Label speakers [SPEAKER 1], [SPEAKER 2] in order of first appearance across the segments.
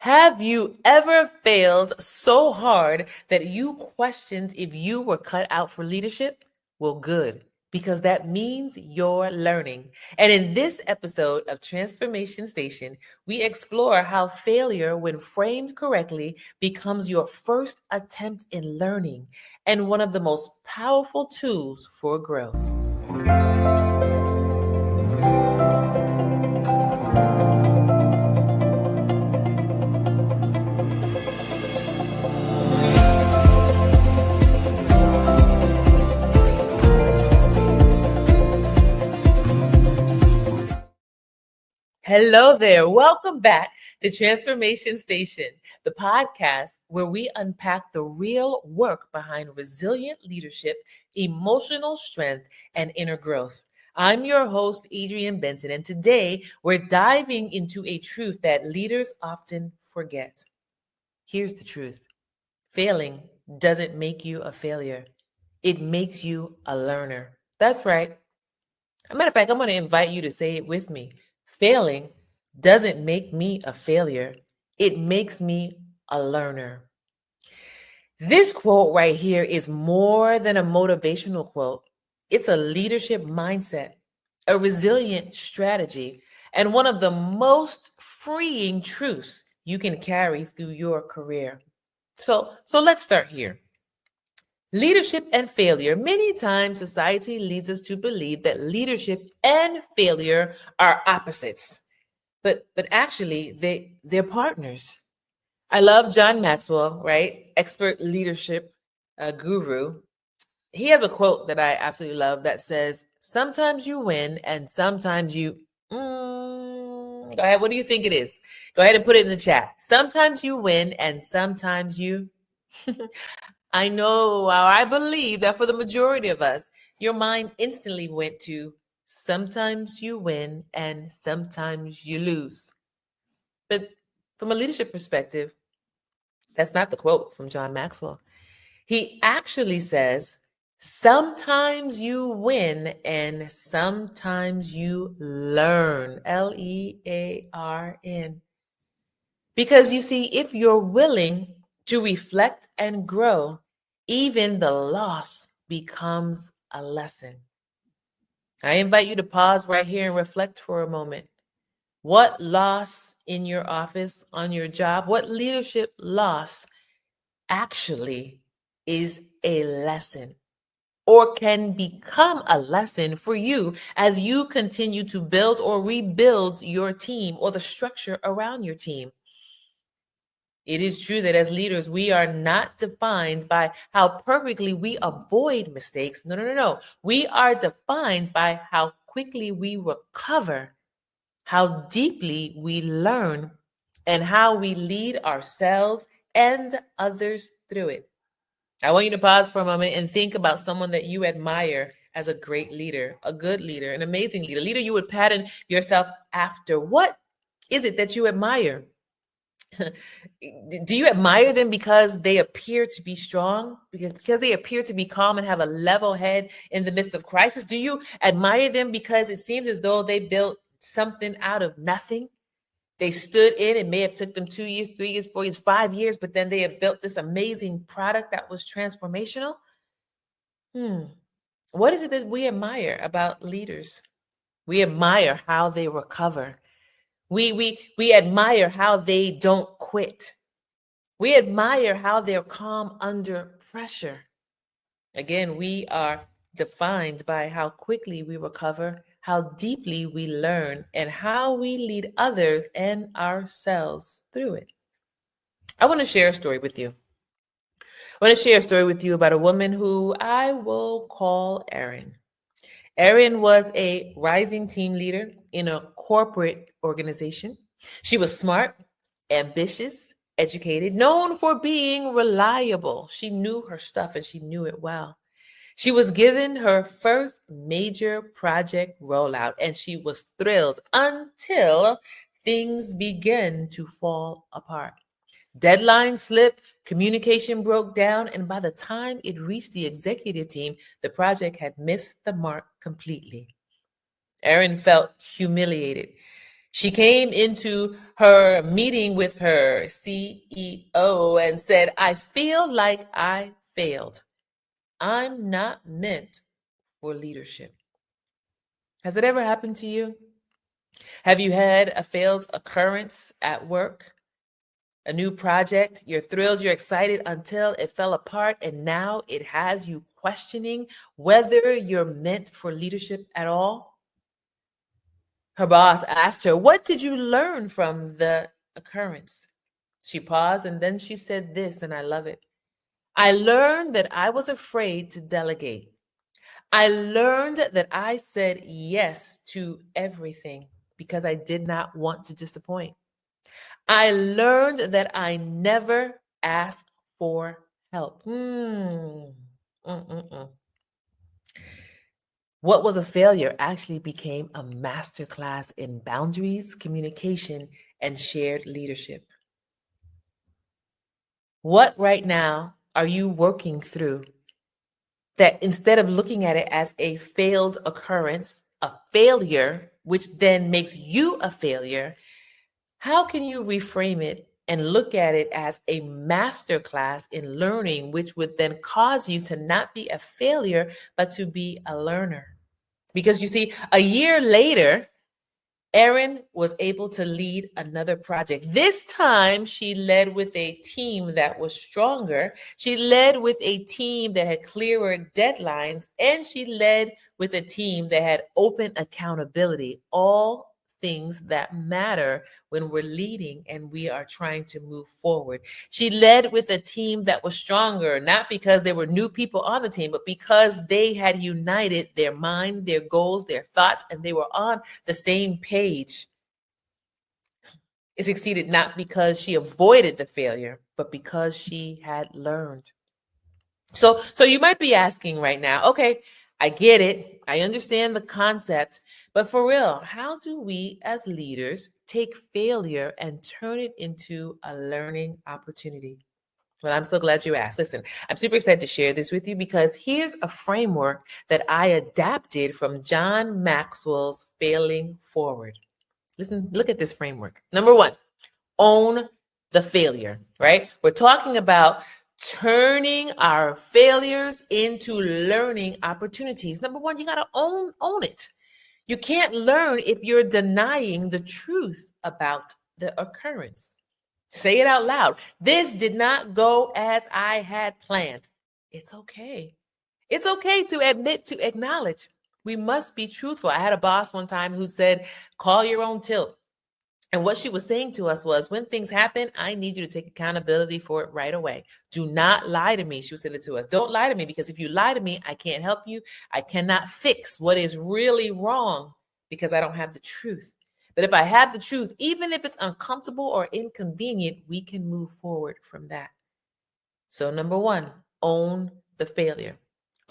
[SPEAKER 1] Have you ever failed so hard that you questioned if you were cut out for leadership? Well, good, because that means you're learning. And in this episode of Transformation Station, we explore how failure, when framed correctly, becomes your first attempt in learning and one of the most powerful tools for growth. Hello there. Welcome back to Transformation Station, the podcast where we unpack the real work behind resilient leadership, emotional strength, and inner growth. I'm your host, Adrienne Benton, and today we're diving into a truth that leaders often forget. Here's the truth: failing doesn't make you a failure, it makes you a learner. That's right. As a matter of fact, I'm going to invite you to say it with me. Failing doesn't make me a failure, it makes me a learner. This quote right here is more than a motivational quote, it's a leadership mindset, a resilient strategy, and one of the most freeing truths you can carry through your career. So let's start here. Leadership and failure. Many times society leads us to believe that leadership and failure are opposites. But actually they're partners. I love John Maxwell, right? Expert leadership guru. He has a quote that I absolutely love that says, "Sometimes you win and sometimes you go ahead, what do you think it is? Go ahead and put it in the chat. Sometimes you win and sometimes you I know, or I believe that for the majority of us, your mind instantly went to sometimes you win and sometimes you lose. But from a leadership perspective, that's not the quote from John Maxwell. He actually says, sometimes you win and sometimes you learn. Learn. Because you see, if you're willing to reflect and grow, even the loss becomes a lesson. I invite you to pause right here and reflect for a moment. What loss in your office, on your job, what leadership loss actually is a lesson or can become a lesson for you as you continue to build or rebuild your team or the structure around your team? It is true that as leaders, we are not defined by how perfectly we avoid mistakes. No, no, no, no. We are defined by how quickly we recover, how deeply we learn, and how we lead ourselves and others through it. I want you to pause for a moment and think about someone that you admire as a great leader, a good leader, an amazing leader you would pattern yourself after. What is it that you admire? Do you admire them because they appear to be strong, because they appear to be calm and have a level head in the midst of crisis? Do you admire them because it seems as though they built something out of nothing? They stood in, it may have took them 2 years, 3 years, 4 years, 5 years, but then they have built this amazing product that was transformational. What is it that we admire about leaders? We admire how they recover. We admire how they don't quit. We admire how they're calm under pressure. Again, we are defined by how quickly we recover, how deeply we learn, and how we lead others and ourselves through it. I want to share a story with you. I want to share a story with you about a woman who I will call Erin. Erin was a rising team leader in a corporate organization. She was smart, ambitious, educated, known for being reliable. She knew her stuff and she knew it well. She was given her first major project rollout and she was thrilled until things began to fall apart. Deadlines slipped, communication broke down, and by the time it reached the executive team, the project had missed the mark completely. Erin felt humiliated. She came into her meeting with her CEO and said, I feel like I failed. I'm not meant for leadership. Has it ever happened to you? Have you had a failed occurrence at work? A new project, you're thrilled, you're excited until it fell apart, and now it has you questioning whether you're meant for leadership at all? Her boss asked her, what did you learn from the occurrence? She paused and then she said this, and I love it. I learned that I was afraid to delegate. I learned that I said yes to everything because I did not want to disappoint. I learned that I never asked for help. What was a failure actually became a masterclass in boundaries, communication, and shared leadership. What right now are you working through that instead of looking at it as a failed occurrence, a failure, which then makes you a failure, how can you reframe it and look at it as a masterclass in learning, which would then cause you to not be a failure, but to be a learner? Because you see, a year later, Erin was able to lead another project. This time, she led with a team that was stronger. She led with a team that had clearer deadlines, and she led with a team that had open accountability. All things that matter when we're leading and we are trying to move forward. She led with a team that was stronger, not because there were new people on the team, but because they had united their mind, their goals, their thoughts, and they were on the same page. It succeeded not because she avoided the failure, but because she had learned. So you might be asking right now, okay, I get it. I understand the concept, but for real, how do we as leaders take failure and turn it into a learning opportunity? Well, I'm so glad you asked. Listen, I'm super excited to share this with you because here's a framework that I adapted from John Maxwell's Failing Forward. Listen, look at this framework. Number one, own the failure, right? We're talking about turning our failures into learning opportunities. Number one, you got to own it. You can't learn if you're denying the truth about the occurrence. Say it out loud. This did not go as I had planned. It's okay. It's okay to admit, to acknowledge. We must be truthful. I had a boss one time who said, call your own tilt. And what she was saying to us was, when things happen, I need you to take accountability for it right away. Do not lie to me. She was saying it to us. Don't lie to me, because if you lie to me, I can't help you. I cannot fix what is really wrong because I don't have the truth. But if I have the truth, even if it's uncomfortable or inconvenient, we can move forward from that. So number one, own the failure.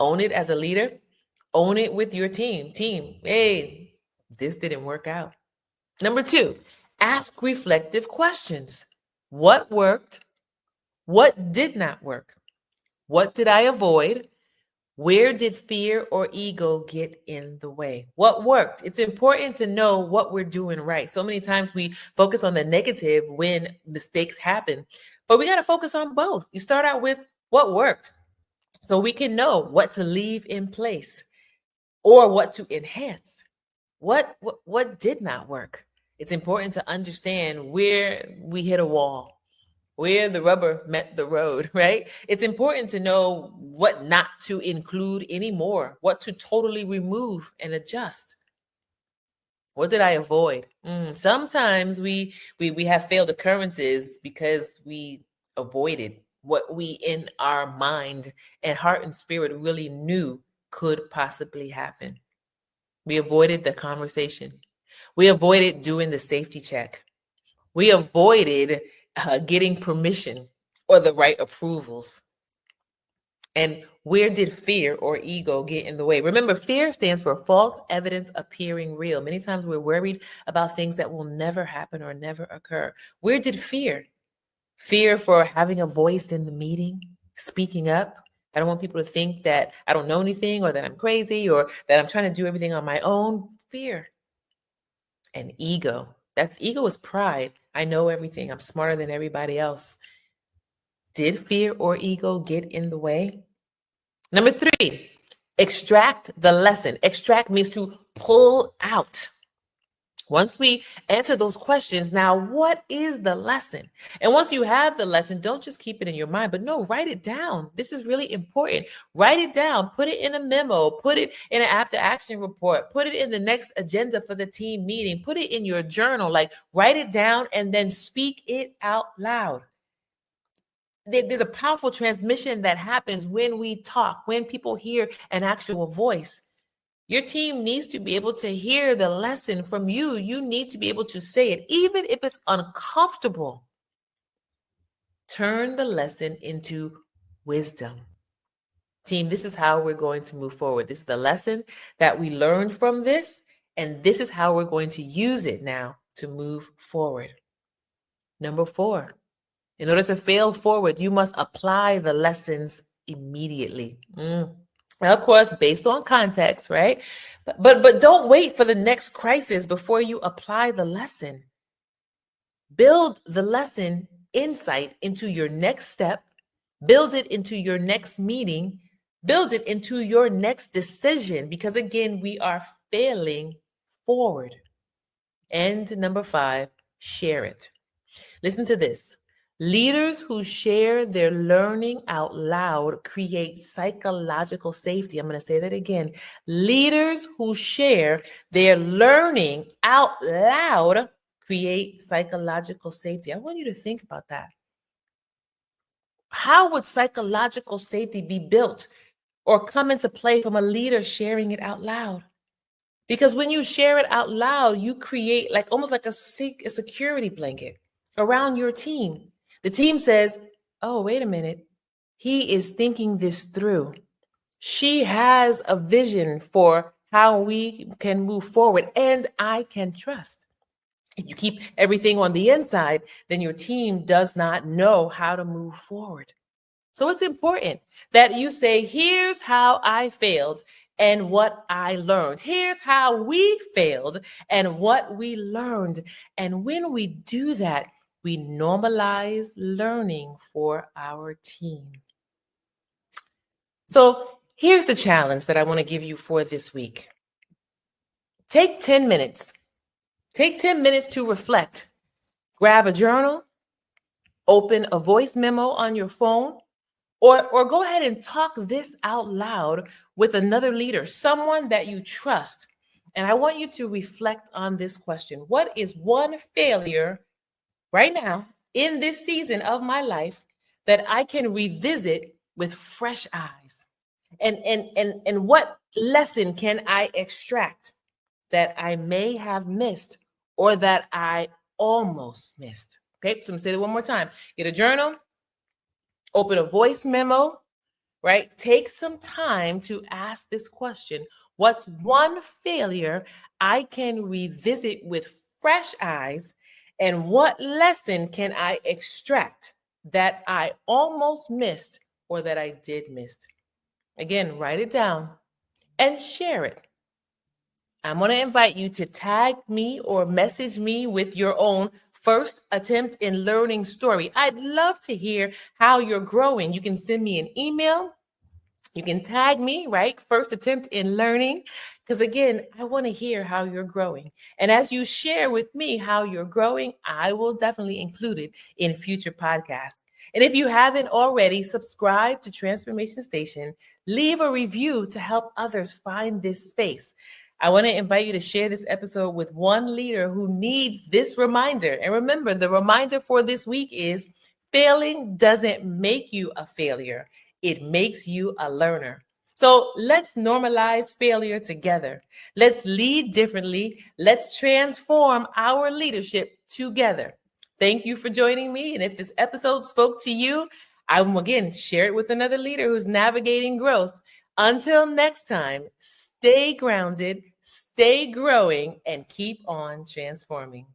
[SPEAKER 1] Own it as a leader. Own it with your team. Hey, this didn't work out. Number two, ask reflective questions. What worked? What did not work? What did I avoid? Where did fear or ego get in the way? What worked? It's important to know what we're doing right. So many times we focus on the negative when mistakes happen, but we got to focus on both. You start out with what worked so we can know what to leave in place or what to enhance. What did not work? It's important to understand where we hit a wall, where the rubber met the road, right? It's important to know what not to include anymore, what to totally remove and adjust. What did I avoid? Sometimes we have failed occurrences because we avoided what we in our mind and heart and spirit really knew could possibly happen. We avoided the conversation. We avoided doing the safety check. We avoided getting permission or the right approvals. And where did fear or ego get in the way? Remember, fear stands for false evidence appearing real. Many times we're worried about things that will never happen or never occur. Where did fear? Fear for having a voice in the meeting, speaking up. I don't want people to think that I don't know anything or that I'm crazy or that I'm trying to do everything on my own. Fear and ego. That's ego is pride. I know everything. I'm smarter than everybody else. Did fear or ego get in the way? Number 3, extract the lesson. Extract means to pull out. Once we answer those questions, now what is the lesson? And once you have the lesson, don't just keep it in your mind, but no, write it down. This is really important. Write it down, put it in a memo, put it in an after action report, put it in the next agenda for the team meeting, put it in your journal, like write it down and then speak it out loud. There's a powerful transmission that happens when we talk, when people hear an actual voice. Your team needs to be able to hear the lesson from you. You need to be able to say it, even if it's uncomfortable. Turn the lesson into wisdom. Team, this is how we're going to move forward. This is the lesson that we learned from this, and this is how we're going to use it now to move forward. Number 4, in order to fail forward, you must apply the lessons immediately. Of course, based on context, right? But don't wait for the next crisis before you apply the lesson. Build the lesson insight into your next step, build it into your next meeting, build it into your next decision, because again, we are failing forward. And number 5, share it. Listen to this. Leaders who share their learning out loud create psychological safety. I'm going to say that again. Leaders who share their learning out loud create psychological safety. I want you to think about that. How would psychological safety be built or come into play from a leader sharing it out loud? Because when you share it out loud, you create like almost like a security blanket around your team. The team says, oh, wait a minute. He is thinking this through. She has a vision for how we can move forward, and I can trust. If you keep everything on the inside, then your team does not know how to move forward. So it's important that you say, here's how I failed and what I learned. Here's how we failed and what we learned. And when we do that, we normalize learning for our team. So here's the challenge that I want to give you for this week. Take 10 minutes. Take 10 minutes to reflect. Grab a journal, open a voice memo on your phone, or go ahead and talk this out loud with another leader, someone that you trust. And I want you to reflect on this question. What is one failure right now in this season of my life that I can revisit with fresh eyes? And what lesson can I extract that I may have missed or that I almost missed? Okay, so I'm gonna say that one more time. Get a journal, open a voice memo, right? Take some time to ask this question. What's one failure I can revisit with fresh eyes? And what lesson can I extract that I almost missed or that I did miss? Again, write it down and share it. I'm going to invite you to tag me or message me with your own first attempt in learning story. I'd love to hear how you're growing. You can send me an email. You can tag me, right? First attempt in learning. Because again, I want to hear how you're growing. And as you share with me how you're growing, I will definitely include it in future podcasts. And if you haven't already, subscribe to Transformation Station. Leave a review to help others find this space. I want to invite you to share this episode with one leader who needs this reminder. And remember, the reminder for this week is failing doesn't make you a failure. It makes you a learner. So let's normalize failure together. Let's lead differently. Let's transform our leadership together. Thank you for joining me. And if this episode spoke to you, I will again share it with another leader who's navigating growth. Until next time, stay grounded, stay growing, and keep on transforming.